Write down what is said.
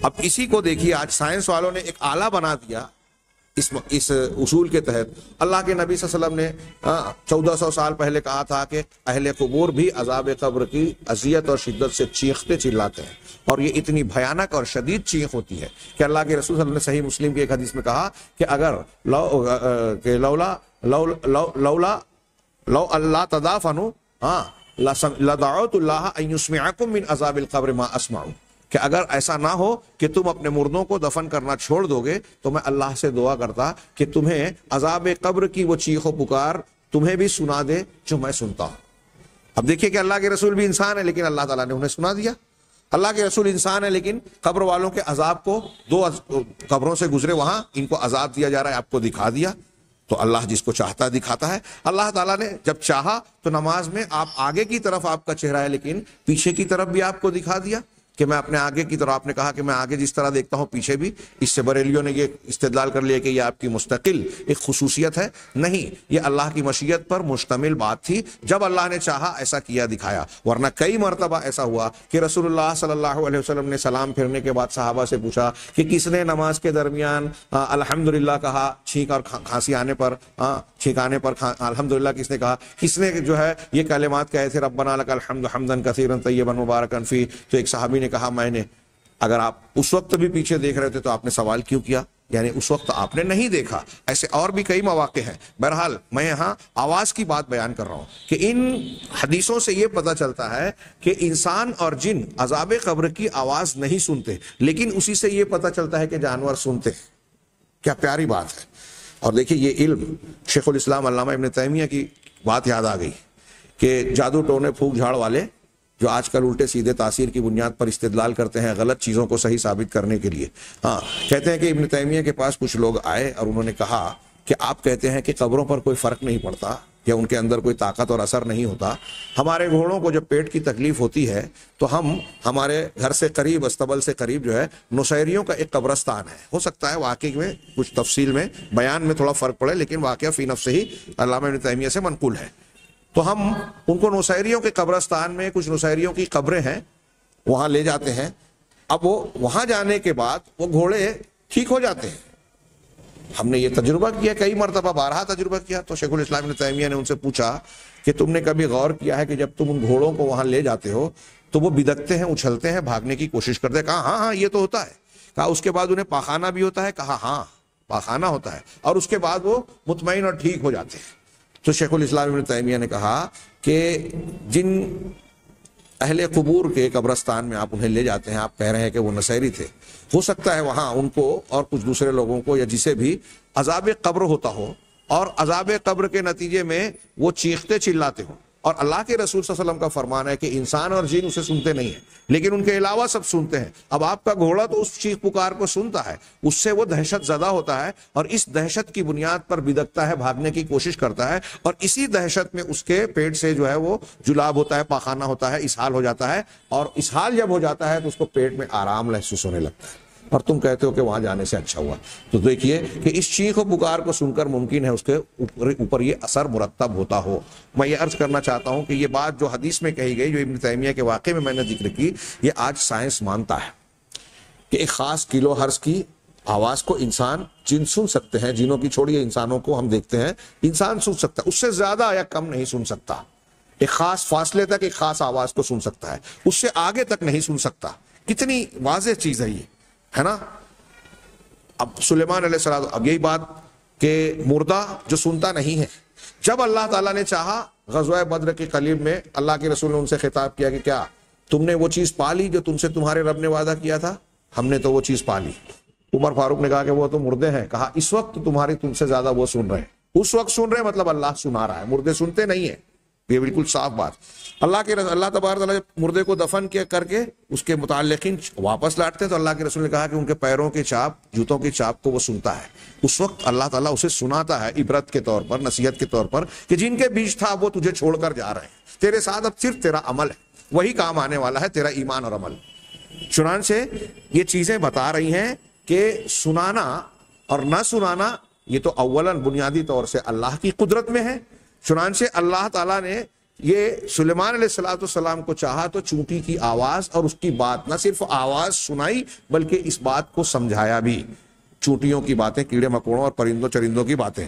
اب اسی کو دیکھیے آج سائنس والوں نے ایک آلہ بنا دیا اس اصول کے تحت. اللہ کے نبی صلی اللہ علیہ وسلم نے 1400 سال پہلے کہا تھا کہ اہل قبور بھی عذاب قبر کی اذیت اور شدت سے چیختے چلاتے ہیں, اور یہ اتنی بھیانک اور شدید چیخ ہوتی ہے کہ اللہ کے رسول صلی اللہ علیہ وسلم نے صحیح مسلم کی ایک حدیث میں کہا کہ اگر لو اللہ تدافنوا لدعوت اللہ ان یسمعکم من عذاب القبر ما اسمع, کہ اگر ایسا نہ ہو کہ تم اپنے مردوں کو دفن کرنا چھوڑ دو گے تو میں اللہ سے دعا کرتا کہ تمہیں عذاب قبر کی وہ چیخ و پکار تمہیں بھی سنا دے جو میں سنتا ہوں. اب دیکھیے کہ اللہ کے رسول بھی انسان ہے, لیکن اللہ تعالیٰ نے انہیں سنا دیا. اللہ کے رسول انسان ہے لیکن قبر والوں کے عذاب کو, دو قبروں سے گزرے وہاں ان کو عذاب دیا جا رہا ہے, آپ کو دکھا دیا. تو اللہ جس کو چاہتا دکھاتا ہے. اللہ تعالیٰ نے جب چاہا تو نماز میں آپ آگے کی طرف آپ کا چہرہ ہے لیکن پیچھے کی طرف بھی آپ کو دکھا دیا کہ میں اپنے آگے کی طرف, آپ نے کہا کہ میں آگے جس طرح دیکھتا ہوں پیچھے بھی. اس سے بریلیوں نے یہ استدلال کر لیا کہ یہ آپ کی مستقل ایک خصوصیت ہے. نہیں, یہ اللہ کی مشیت پر مشتمل بات تھی. جب اللہ نے چاہا ایسا کیا دکھایا, ورنہ کئی مرتبہ ایسا ہوا کہ رسول اللہ صلی اللہ علیہ وسلم نے سلام پھرنے کے بعد صحابہ سے پوچھا کہ کس نے نماز کے درمیان الحمدللہ کہا, چھینک اور کھانسی آنے پر, چھینکانے پر الحمدللہ کس نے کہا, کس نے جو ہے یہ کلمات کہے تھے ربنا لک الحمد حمدا کثیرا طیبا مبارکا فی. تو ایک صحابی نے کہا میں نے, اگر آپ اس وقت بھی پیچھے دیکھ رہے تھے تو آپ نے سوال کیوں کیا, یعنی اس وقت آپ نے نہیں دیکھا. ایسے اور بھی کئی مواقع ہیں. بہرحال میں یہاں آواز کی بات بیان کر رہا ہوں کہ ان حدیثوں سے یہ پتہ چلتا ہے کہ انسان اور جن عذاب قبر کی آواز نہیں سنتے, لیکن اسی سے یہ پتہ چلتا ہے کہ جانور سنتے. کیا پیاری بات ہے. اور دیکھیے یہ علم, شیخ الاسلام علامہ ابن تیمیہ کی بات یاد آ گئی کہ جادو ٹونے پھونک جھاڑ والے جو آج کل الٹے سیدھے تاثیر کی بنیاد پر استدلال کرتے ہیں غلط چیزوں کو صحیح ثابت کرنے کے لیے, کہتے ہیں کہ ابن تیمیہ کے پاس کچھ لوگ آئے اور انہوں نے کہا کہ آپ کہتے ہیں کہ قبروں پر کوئی فرق نہیں پڑتا یا ان کے اندر کوئی طاقت اور اثر نہیں ہوتا. ہمارے گھوڑوں کو جب پیٹ کی تکلیف ہوتی ہے تو ہم ہمارے گھر سے قریب, استبل سے قریب جو ہے نصیریوں کا ایک قبرستان ہے. ہو سکتا ہے واقعی میں کچھ تفصیل میں بیان میں تھوڑا فرق پڑے, لیکن واقعہ فی نفسہ ہی علامہ ابن تیمیہ سے منقول ہے. تو ہم ان کو نصیریوں کے قبرستان میں, کچھ نصیریوں کی قبریں ہیں, وہاں لے جاتے ہیں. اب وہ وہاں جانے کے بعد وہ گھوڑے ٹھیک ہو جاتے ہیں. ہم نے یہ تجربہ کیا, کئی مرتبہ بارہا تجربہ کیا. تو شیخ الاسلام ابن تیمیہ نے ان سے پوچھا کہ تم نے کبھی غور کیا ہے کہ جب تم ان گھوڑوں کو وہاں لے جاتے ہو تو وہ بدکتے ہیں, اچھلتے ہیں, بھاگنے کی کوشش کرتے ہیں؟ کہا ہاں یہ تو ہوتا ہے. کہا اس کے بعد انہیں پاخانہ بھی ہوتا ہے؟ کہا ہاں پاخانہ ہوتا ہے, اور اس کے بعد وہ مطمئن اور ٹھیک ہو جاتے ہیں. تو شیخ الاسلام ابن تیمیہ نے کہا کہ جن اہل قبور کے قبرستان میں آپ انہیں لے جاتے ہیں, آپ کہہ رہے ہیں کہ وہ نصیری تھے, ہو سکتا ہے وہاں ان کو اور کچھ دوسرے لوگوں کو یا جسے بھی عذاب قبر ہوتا ہو, اور عذاب قبر کے نتیجے میں وہ چیختے چلاتے ہوں. اور اللہ کے رسول صلی اللہ علیہ وسلم کا فرمان ہے کہ انسان اور جن اسے سنتے نہیں ہیں, لیکن ان کے علاوہ سب سنتے ہیں. اب آپ کا گھوڑا تو اس چیخ پکار کو سنتا ہے, اس سے وہ دہشت زدہ ہوتا ہے, اور اس دہشت کی بنیاد پر بدکتا ہے, بھاگنے کی کوشش کرتا ہے, اور اسی دہشت میں اس کے پیٹ سے جو ہے وہ جلاب ہوتا ہے, پاخانہ ہوتا ہے, اسہال ہو جاتا ہے. اور اسہال جب ہو جاتا ہے تو اس کو پیٹ میں آرام محسوس ہونے لگتا ہے, اور تم کہتے ہو کہ وہاں جانے سے اچھا ہوا. تو دیکھیے کہ اس چیخ و پکار کو سن کر ممکن ہے اس کے اوپر یہ اثر مرتب ہوتا ہو. میں یہ عرض کرنا چاہتا ہوں کہ یہ بات جو حدیث میں کہی گئی, جو ابن تیمیہ کے واقعے میں نے ذکر کی, یہ آج سائنس مانتا ہے کہ ایک خاص کلو ہرٹز کی آواز کو انسان, جن سن سکتے ہیں. جنوں کی چھوڑیے, انسانوں کو ہم دیکھتے ہیں, انسان سن سکتا ہے, اس سے زیادہ یا کم نہیں سن سکتا. ایک خاص فاصلے تک ایک خاص آواز کو سن سکتا ہے, اس سے آگے تک نہیں سن سکتا. کتنی واضح چیز ہے یہ, ہے نا. اب سلیمان علیہ السلام, اب یہی بات کہ مردہ جو سنتا نہیں ہے, جب اللہ تعالیٰ نے چاہا غزوہ بدر کے قلیب میں اللہ کے رسول نے ان سے خطاب کیا کہ کیا تم نے وہ چیز پالی جو تم سے تمہارے رب نے وعدہ کیا تھا؟ ہم نے تو وہ چیز پالی. عمر فاروق نے کہا کہ وہ تو مردے ہیں. کہا اس وقت تمہاری تم سے زیادہ وہ سن رہے ہیں. اس وقت سن رہے ہیں مطلب اللہ سنا رہا ہے, مردے سنتے نہیں ہیں. یہ بالکل صاف بات. اللہ تبارک تعالیٰ جب مردے کو دفن کر کے اس کے متعلقین واپس لاٹتے ہیں تو اللہ کے رسول نے کہا کہ ان کے پیروں کے چاپ, جوتوں کی چاپ کو وہ سنتا ہے. اس وقت اللہ تعالیٰ اسے سناتا ہے عبرت کے طور پر, نصیحت کے طور پر, کہ جن کے بیچ تھا وہ تجھے چھوڑ کر جا رہے ہیں, تیرے ساتھ اب صرف تیرا عمل ہے, وہی کام آنے والا ہے, تیرا ایمان اور عمل. چنانچہ یہ چیزیں بتا رہی ہیں کہ سنانا اور نہ سنانا یہ تو اولاً بنیادی طور سے اللہ کی قدرت میں ہے. چنانچہ اللہ تعالیٰ نے یہ سلیمان علیہ السلام کو چاہا تو چونٹی کی آواز اور اس کی بات، نہ صرف آواز سنائی بلکہ اس بات کو سمجھایا بھی، چونٹیوں کی باتیں، کیڑے مکوڑوں اور پرندوں چرندوں کی باتیں.